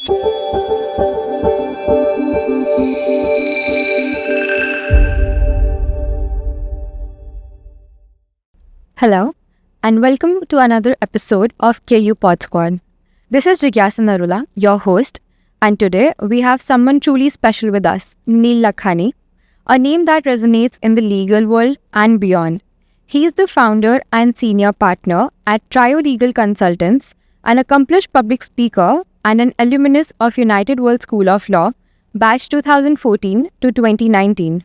Hello, and welcome to another episode of KU Pod Squad. This is Jigyasa Narula, your host, and today we have someone truly special with us, Neil Lakhani, a name that resonates in the legal world and beyond. He is the founder and senior partner at Trio Legal Consultants, an accomplished public speaker, and an alumnus of United World School of Law, batch 2014 to 2019.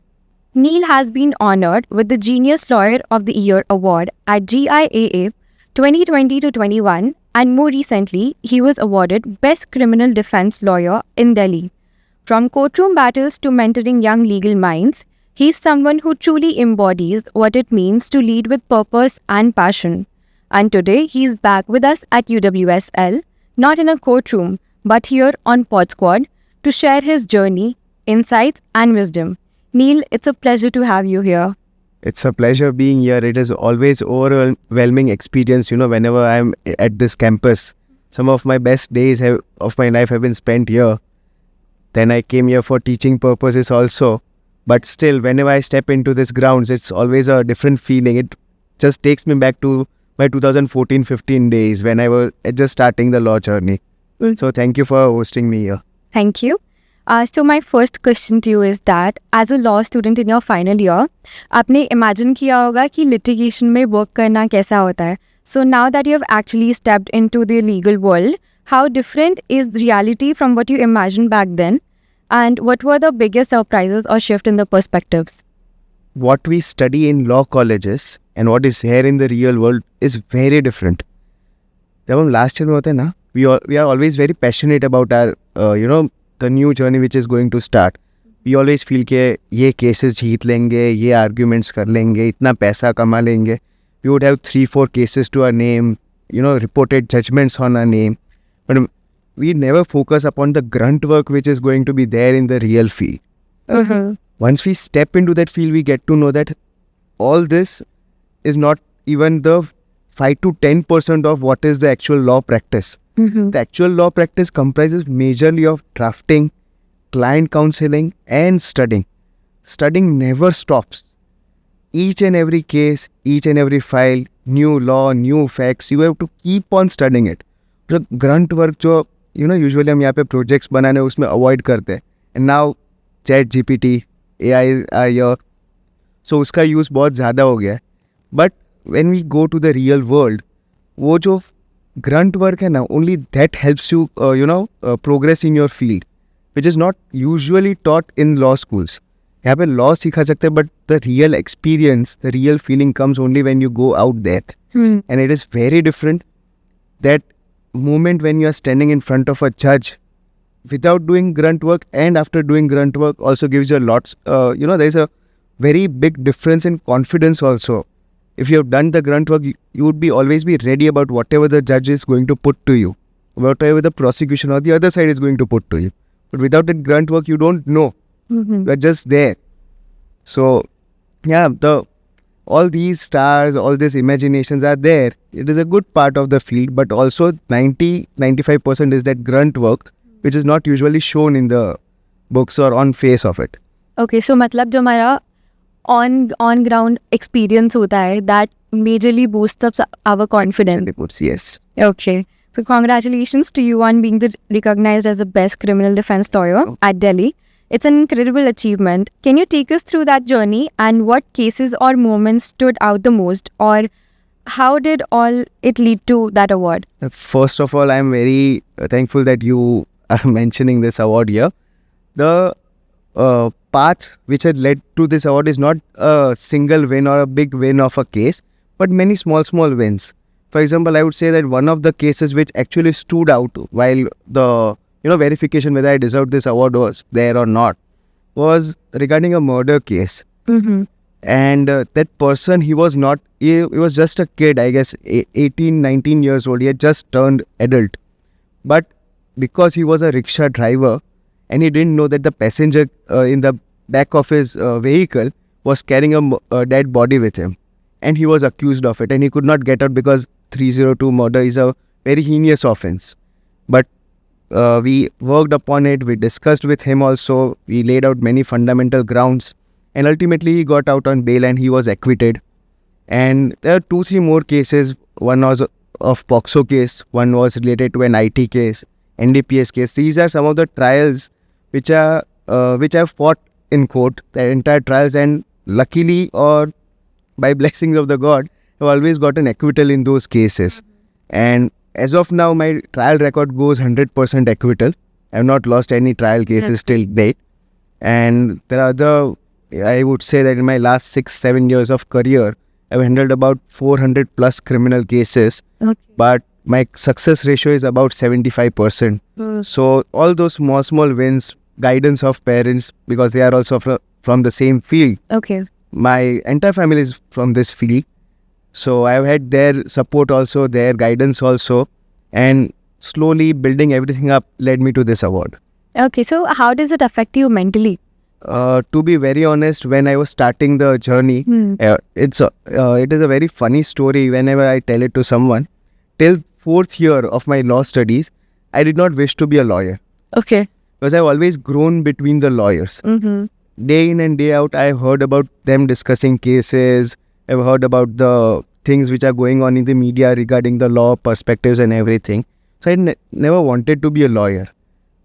Neil has been honored with the Genius Lawyer of the Year award at GIAA 2020 to 21, and more recently, he was awarded Best Criminal Defense Lawyer in Delhi. From courtroom battles to mentoring young legal minds, he's someone who truly embodies what it means to lead with purpose and passion. And today, he's back with us at UWSL, not in a courtroom, but here on Pod Squad, to share his journey, insights, and wisdom. Neil, it's a pleasure to have you here. It's a pleasure being here. It is always overwhelming experience, whenever I'm at this campus. Some of my best days of my life have been spent here. Then I came here for teaching purposes also. But still, whenever I step into these grounds, it's always a different feeling. It just takes me back to my 2014-15 days when I was just starting the law journey. So thank you for hosting me here. Thank you. So my first question to you is that as a law student in your final year, आपने imagine किया होगा कि litigation में work करना कैसा होता है. So now that you have actually stepped into the legal world, how different is reality from what you imagined back then? And what were the biggest surprises or shift in the perspectives? What we study in law colleges and what is here in the real world is very different. जब हम last year में होते हैं ना, we are always very passionate about our, the new journey which is going to start. We always feel कि ये cases जीत लेंगे, ये arguments कर लेंगे, इतना पैसा कमा लेंगे. We would have 3-4 cases to our name, reported judgments on our name. But we never focus upon the grunt work which is going to be there in the real field. Mm-hmm. Once we step into that field, we get to know that all this is not even the 5 to 10% of what is the actual law practice. Mm-hmm. The actual law practice comprises majorly of drafting, client counseling, and studying. Studying never stops. Each and every case, each and every file, new law, new facts, you have to keep on studying it. The grunt work जो usually हम यहाँ पे projects बनाने उसमें avoid करते हैं. And now ChatGPT, AI are here. So उसका use बहुत ज़्यादा हो गया है. But when we go to the real world, वो जो grunt work है ना, only that helps you, progress in your field, which is not usually taught in law schools. यहाँ पे law सीखा सकते हैं, but the real experience, the real feeling comes only when you go out there. And it is very different. That moment when you are standing in front of a judge without doing grunt work and after doing grunt work also gives you a lot, there is a very big difference in confidence also. If you have done the grunt work, you would always be ready about whatever the judge is going to put to you, whatever the prosecution or the other side is going to put to you. But without that grunt work, you don't know. Mm-hmm. You are just there. So, yeah, all these stars, all these imaginations are there. It is a good part of the field, but also 90-95% is that grunt work, which is not usually shown in the books or on face of it. Okay, so मतलब जो हमारा on ground experience होता है, that majorly boosts up our confidence. Reports, yes. Okay, so congratulations to you on being recognized as the best criminal defense lawyer at Delhi. It's an incredible achievement. Can you take us through that journey and what cases or moments stood out the most, or how did all it lead to that award? First of all, I'm very thankful that you are mentioning this award here. The path which had led to this award is not a single win or a big win of a case, but many small wins. For example, I would say that one of the cases which actually stood out while the verification whether I deserved this award was there or not was regarding a murder case. Mm-hmm. And that person, he was just a kid, I guess 18, 19 years old. He had just turned adult. But because he was a rickshaw driver and he didn't know that the passenger in the back of his vehicle was carrying a dead body with him. And he was accused of it and he could not get out because 302 murder is a very heinous offense. But we worked upon it. We discussed with him also. We laid out many fundamental grounds, and ultimately he got out on bail and he was acquitted. And there are 2-3 more cases. One was of POXO case. One was related to an IT case, NDPS case. These are some of the trials which I've fought in court. The entire trials, and luckily or by blessings of the God, I've always got an acquittal in those cases. And as of now, my trial record goes 100% acquittal. I have not lost any trial cases till date. And there are I would say that in my last 6-7 years of career, I've handled about 400 plus criminal cases. Okay. But my success ratio is about 75%. So all those small wins, guidance of parents, because they are also from the same field. Okay. My entire family is from this field. So I've had their support also, their guidance also, and slowly building everything up led me to this award. Okay, so how does it affect you mentally? To be very honest, when I was starting the journey, it is a very funny story whenever I tell it to someone. Till 4th year of my law studies, I did not wish to be a lawyer. Okay. Because I've always grown between the lawyers. Day in and day out, I've heard about them discussing cases. I've heard about the things which are going on in the media regarding the law perspectives and everything. So I never wanted to be a lawyer.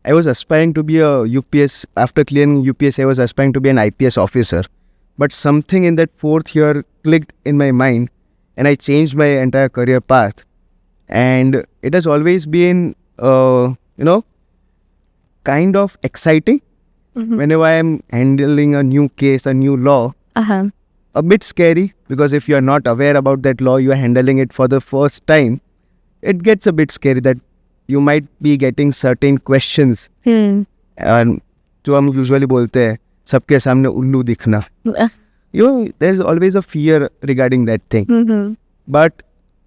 I was aspiring to be a UPS. After clearing UPS, I was aspiring to be an IPS officer. But something in that 4th year clicked in my mind, and I changed my entire career path. And it has always been, kind of exciting. Whenever I am handling a new case, a new law. A bit scary, because if you are not aware about that law, you are handling it for the first time. It gets a bit scary that you might be getting certain questions. And जो हम usually बोलते हैं, सबके सामने उल्लू दिखना. There's always a fear regarding that thing. But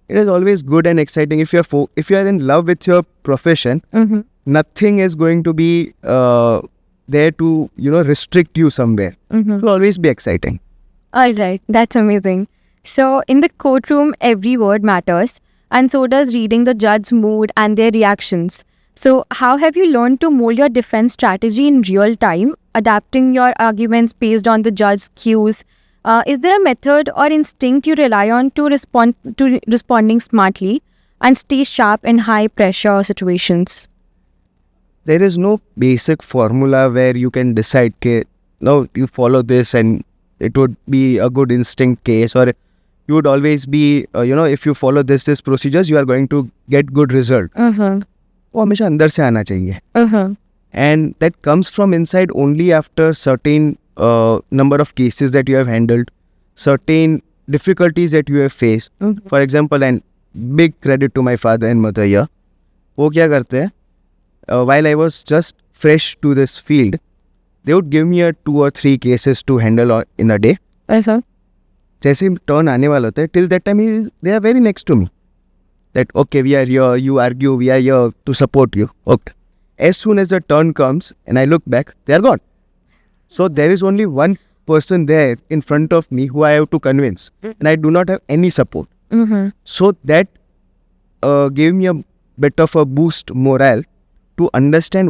it is always good and exciting. If you are in love with your profession, nothing is going to be there to restrict you somewhere. It will always be exciting. All right, that's amazing. So in the courtroom, every word matters, and so does reading the judge's mood and their reactions. So how have you learned to mold your defense strategy in real time, adapting your arguments based on the judge's cues? Is there a method or instinct you rely on to responding smartly and stay sharp in high pressure situations? There is no basic formula where you can decide, no, you follow this and it would be a good instinct case, or you would always be, if you follow this procedures, you are going to get good result. वो हमेशा अंदर से आना चाहिए. And that comes from inside only after certain number of cases that you have handled, certain difficulties that you have faced. For example, and big credit to my father and mother here. वो क्या करते हैं? While I was just fresh to this field, they would give me 2 or 3 cases to handle in a day. जैसे turn आने वाला होता है, till that time they are very next to me. That okay, we are here, you argue, we are here to support you. Okay. As soon as the turn comes and I look back, they are gone. So there is only one person there in front of me who I have to convince, and I do not have any support. So that gave me a bit of a boost morale to understand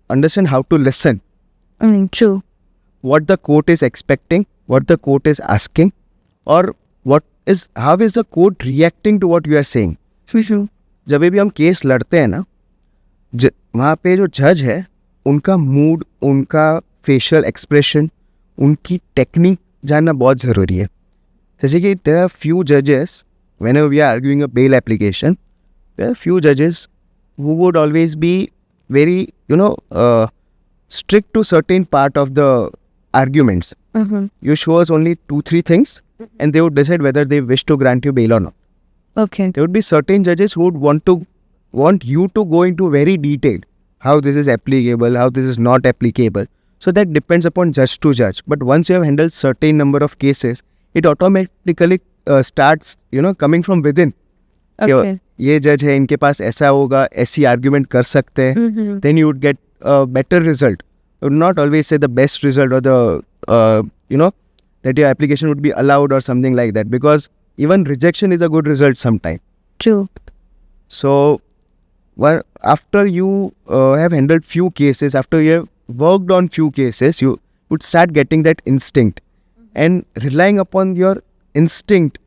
understand how to listen. True. What the court is expecting, what the court is asking, or how is the court reacting to what you are saying. जब भी हम case लड़ते हैं ना, वहाँ पे जो जज है, उनका मूड, उनका फेशियल एक्सप्रेशन, उनकी टेक्निक जानना बहुत ज़रूरी है. जैसे कि there are few judges, whenever we are arguing a bail application, there are few judges who would always be very, strict to certain part of the arguments. You show us only 2-3 things, and they would decide whether they wish to grant you bail or not. Okay. There would be certain judges who would want you to go into very detailed how this is applicable, how this is not applicable. So that depends upon judge to judge. But once you have handled certain number of cases, it automatically starts, coming from within. Okay. ये जज है, इनके पास ऐसा होगा, ऐसी argument कर सकते हैं. Then you would get a better result. You would not always say the best result or the that your application would be allowed or something like that, because even rejection is a good result sometime. True. So after you have handled few cases, after you have worked on few cases, you would start getting that instinct and relying upon your instinct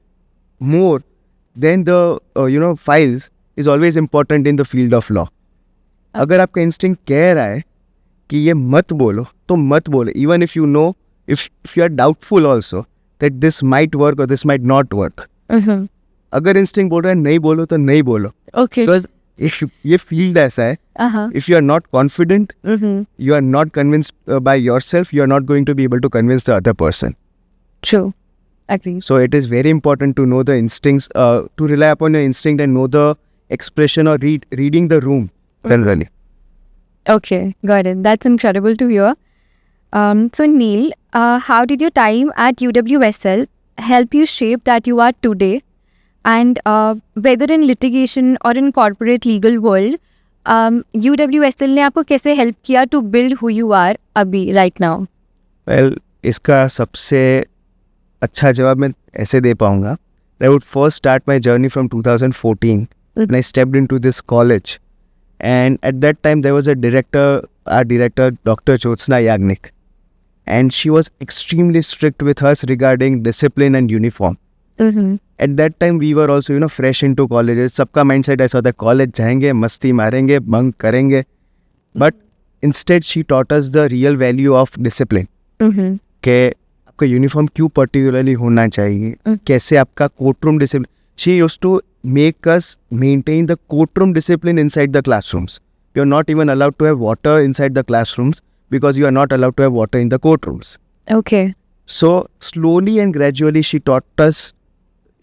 more than the files is always important in the field of law. अगर आपका instinct कह रहा है कि ये मत बोलो तो मत बोलो, even if you know, if you are doubtful also that this might work or this might not work. अगर instinct बोल रहा है नहीं बोलो तो नहीं बोलो. Okay. Because if ये field ऐसा है, if you are not confident, you are not convinced by yourself, you are not going to be able to convince the other person. True. Agree. So it is very important to know the instincts, to rely upon your instinct and know the expression or reading the room generally. Okay, got it. That's incredible to hear. So Neil, how did your time at UWSL help you shape that you are today? And whether in litigation or in corporate legal world, UWSL ने आपको कैसे help किया to build who you are अभी right now? Well, इसका सबसे अच्छा जवाब मैं ऐसे दे पाऊँगा. I would first start my journey from 2014 when I stepped into this college. And at that time, there was our director, Dr. Jyotsna Yagnik. And she was extremely strict with us regarding discipline and uniform. At that time, we were also, fresh into colleges. सबका mindset ऐसा होता है, college जाएंगे, मस्ती मारेंगे, bunk करेंगे. But instead, she taught us the real value of discipline. कि आपका uniform क्यों particularly होना चाहिए, कैसे आपका courtroom discipline. She used to make us maintain the courtroom discipline inside the classrooms. You are not even allowed to have water inside the classrooms because you are not allowed to have water in the courtrooms. Okay. So slowly and gradually she taught us.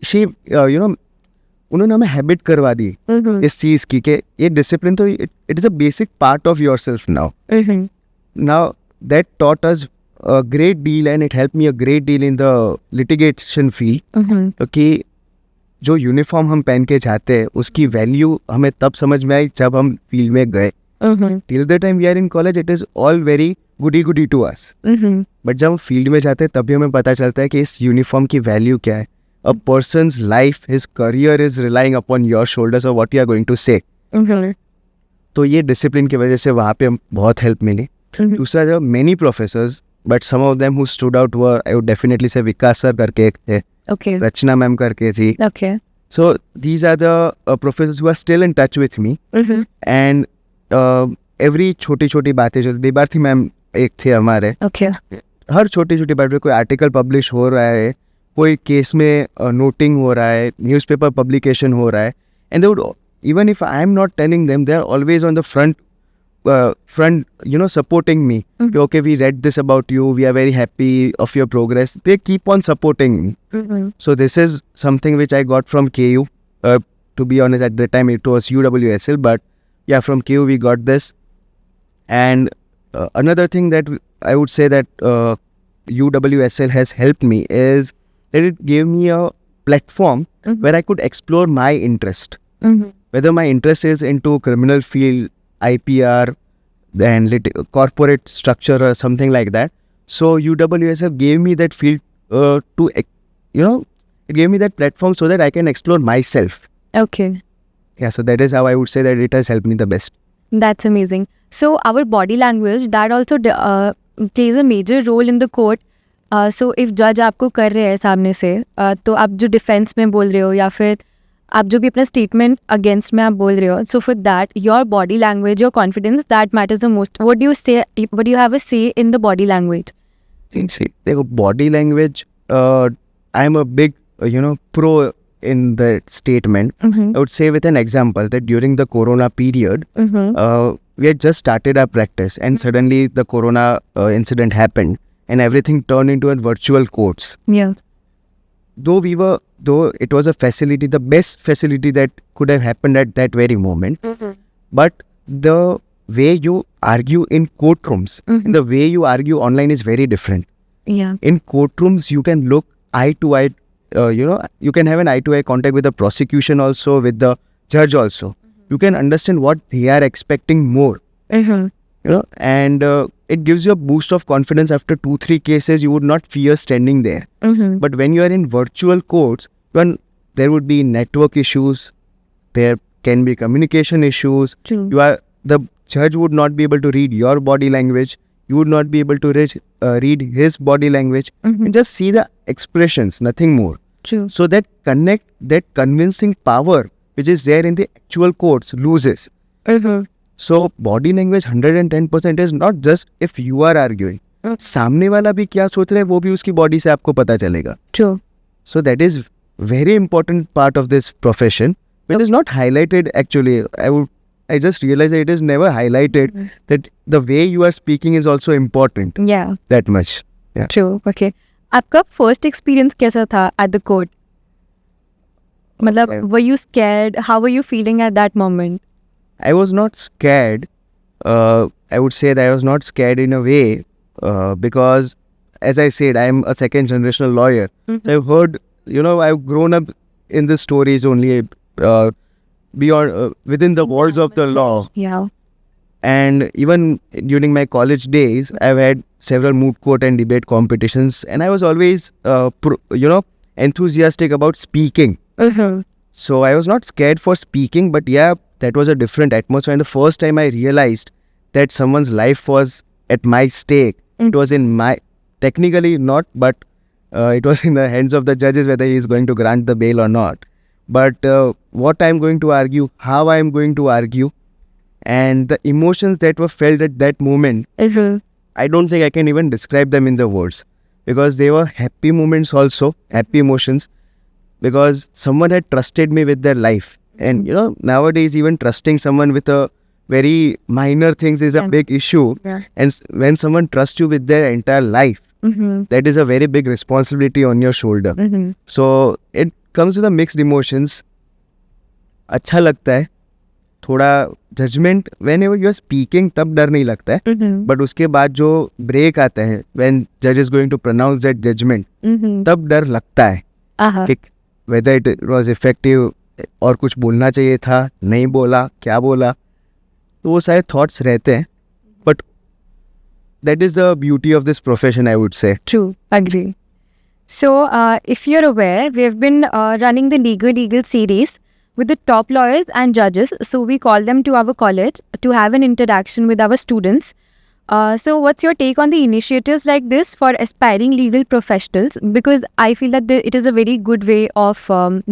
She, उन्होंने हमें habit करवा दी इस चीज़ की कि ये discipline तो it is a basic part of yourself now. Now that taught us a great deal and it helped me a great deal in the litigation field. क्योंकि जो यूनिफॉर्म हम पहन के जाते हैं उसकी वैल्यू हमें तब समझ में आई जब हम फील्ड में गए. Till the time we are in college it is all very goody to us, but जब हम फील्ड में जाते हैं तभी हमें पता चलता है कि इस यूनिफॉर्म की वैल्यू क्या है. A person's life, his career is relying upon your shoulders और what you are going to say. तो ये डिसिप्लिन की वजह से वहाँ पे बहुत हेल्प मिली. दूसरा जब many professors, but some of them who stood out were, I would definitely say Vikas sir करके एक थे, Okay. रचना मैम करके थी. Okay. So these are the professors who are still in touch with me. And every छोटी बातें जो देबार्थी ma'am एक थे हमारे. Okay. हर छोटी बात पे कोई आर्टिकल पब्लिश हो रहा है, कोई केस में नोटिंग हो रहा है, न्यूज़पेपर पब्लिकेशन हो रहा है, and they would, even if I am not telling them, they are always on the front, supporting me. Okay, we read this about you, we are very happy of your progress. They keep on supporting me. So this is something which I got from KU. To be honest, at the time it was UWSL, but yeah, from KU we got this. And another thing that I would say that UWSL has helped me is that it gave me a platform where I could explore my interest. Whether my interest is into criminal field, IPR, then corporate structure or something like that. So UWSL gave me that field it gave me that platform so that I can explore myself. Okay. Yeah, so that is how I would say that it has helped me the best. That's amazing. So our body language, that also plays a major role in the court. So if judge आपको कर रहे हैं सामने से, तो आप जो defence में बोल रहे हो या फिर आप जो भी अपना स्टेटमेंट अगेंस्ट में आप बोल रहे हो, so for that your body language, your confidence, that matters the most. What do you have a से इन द बॉडी लैंग्वेज? देखो, body language, I am a big pro in that statement. I would say with an example that during the corona period, we had just started our practice and suddenly the corona incident happened and everything turned into a virtual courts. Yeah. Though it was a facility, the best facility that could have happened at that very moment, but the way you argue in courtrooms and the way you argue online is very different. Yeah. In courtrooms, you can look eye to eye, you can have an eye-to-eye contact with the prosecution also, with the judge also. You can understand what they are expecting more. And it gives you a boost of confidence. After 2-3 cases, you would not fear standing there. But when you are in virtual courts, when there would be network issues, there can be communication issues. True. The judge would not be able to read your body language. You would not be able to read his body language. Mhm. And just see the expressions, nothing more. True. So that convincing power which is there in the actual courts loses. Mhm. So body language 110% is not just if you are arguing. सामने वाला भी क्या सोच रहा है वो भी उसकी बॉडी से आपको पता चलेगा. True. So that is very important part of this profession, which is not highlighted actually. I just realized that it is never highlighted that the way you are speaking is also important Yeah. that much. Yeah. True. Okay. आपका first experience कैसा था at the court? मतलब were you scared? How were you feeling at that moment? I was not scared. I would say that I was not scared in a way because, as I said, I am a second generational lawyer. Mhm. So I've heard, I've grown up in the stories only beyond within the walls of the law. Yeah. And even during my college days, I've had several moot court and debate competitions, and I was always, enthusiastic about speaking. Mm-hmm. So I was not scared for speaking, but yeah, that was a different atmosphere. And the first time I realized that someone's life was at my stake, it was in my, technically not, but it was in the hands of the judges whether he is going to grant the bail or not. But what I'm going to argue, how I'm going to argue, and the emotions that were felt at that moment, Mm-hmm. I don't think I can even describe them in the words, because they were happy moments also, happy emotions, because someone had trusted me with their life. And nowadays even trusting someone with a very minor things is a Yeah. big issue. Yeah. And when someone trusts you with their entire life, Mm-hmm. that is a very big responsibility on your shoulder. Mm-hmm. So it comes with a mixed emotions. अच्छा लगता है थोड़ा judgement whenever you are speaking, तब डर नहीं लगता है. Mm-hmm. But उसके बाद जो ब्रेक आता है व्हेन जज is going to pronounce that judgement, Mm-hmm. तब डर लगता है Uh-huh. कि वेदर इट वाज इफेक्टिव और कुछ बोलना चाहिए था, नहीं बोला, क्या बोला, तो वो सारे थॉट्स रहते हैं. But that is the beauty of this profession, I would say. True, agree. So, if you're aware, we've been running the Legal series with the top lawyers and judges. So, we call them to our college to have an interaction with our students. So, what's your take on the initiatives like this for aspiring legal professionals? Because I feel that it is a very good way of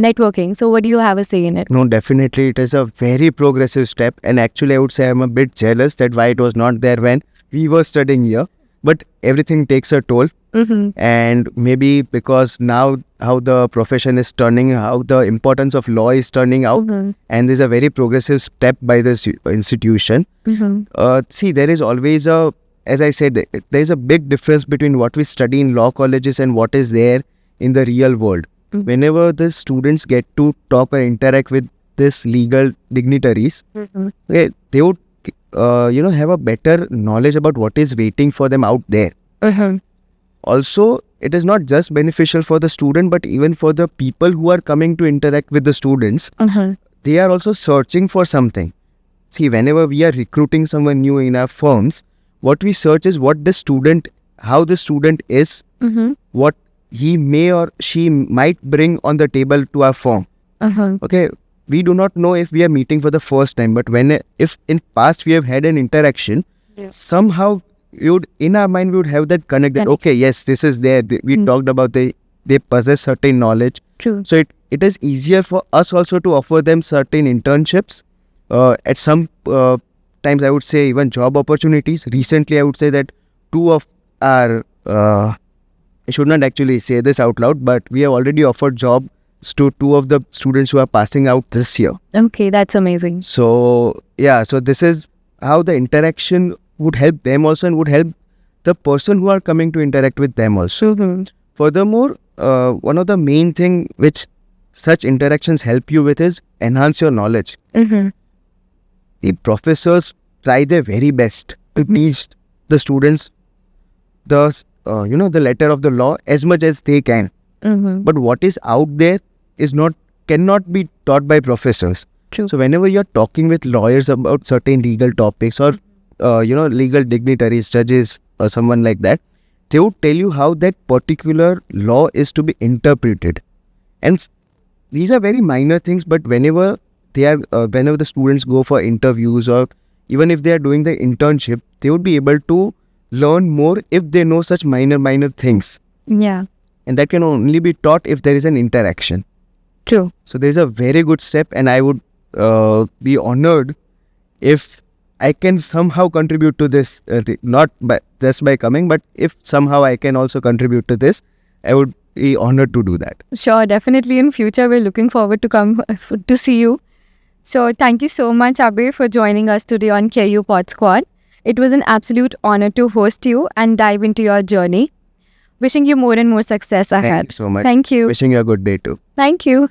networking. So, what do you have a say in it? No, definitely it is a very progressive step, and actually I would say I'm a bit jealous that why it was not there when we were studying here. But everything takes a toll. Mm-hmm. And maybe because now how the profession is turning, how the importance of law is turning out, Mm-hmm. and there's a very progressive step by this institution. Mm-hmm. See, there is always as I said, there is a big difference between what we study in law colleges and what is there in the real world. Mhm. Whenever the students get to talk or interact with this legal dignitaries, Mm-hmm. they would have a better knowledge about what is waiting for them out there. Mm-hmm. Also, it is not just beneficial for the student, but even for the people who are coming to interact with the students. Mm-hmm. They are also searching for something. See, whenever we are recruiting someone new in our firms, what we search is how the student is, Mm-hmm. what he may or she might bring on the table to our firm. Uh-huh. Okay, we do not know if we are meeting for the first time, but if in past we have had an interaction, Yes. somehow in our mind we would have that connect that, okay, yes, this is there. We talked about they possess certain knowledge. True. So it is easier for us also to offer them certain internships. At some times, I would say even job opportunities. Recently, I would say that two of our, I should not actually say this out loud, but we have already offered jobs to two of the students who are passing out this year. Okay, that's amazing. So, yeah, so this is how the interaction would help them also and would help the person who are coming to interact with them also. Mm-hmm. Furthermore, one of the main thing which such interactions help you with is enhance your knowledge. Mm-hmm. The professors try their very best to teach the students the letter of the law as much as they can. Mm-hmm. But what is out there cannot be taught by professors. True. So whenever you're talking with lawyers about certain legal topics or legal dignitaries, judges or someone like that, they would tell you how that particular law is to be interpreted. And these are very minor things, but whenever they are whenever the students go for interviews, or even if they are doing the internship, they would be able to learn more if they know such minor things, Yeah, and that can only be taught if there is an interaction. true. So there's a very good step, and I would be honored if I can somehow contribute to this, not just by coming, but if somehow I can also contribute to this, I would be honored to do that. Sure, definitely in future we're looking forward to come to see you. So thank you so much, Abhay, for joining us today on KU Pod Squad. It was an absolute honor to host you and dive into your journey. Wishing you more and more success ahead. Thank you so much. Thank you. Wishing you a good day too. Thank you.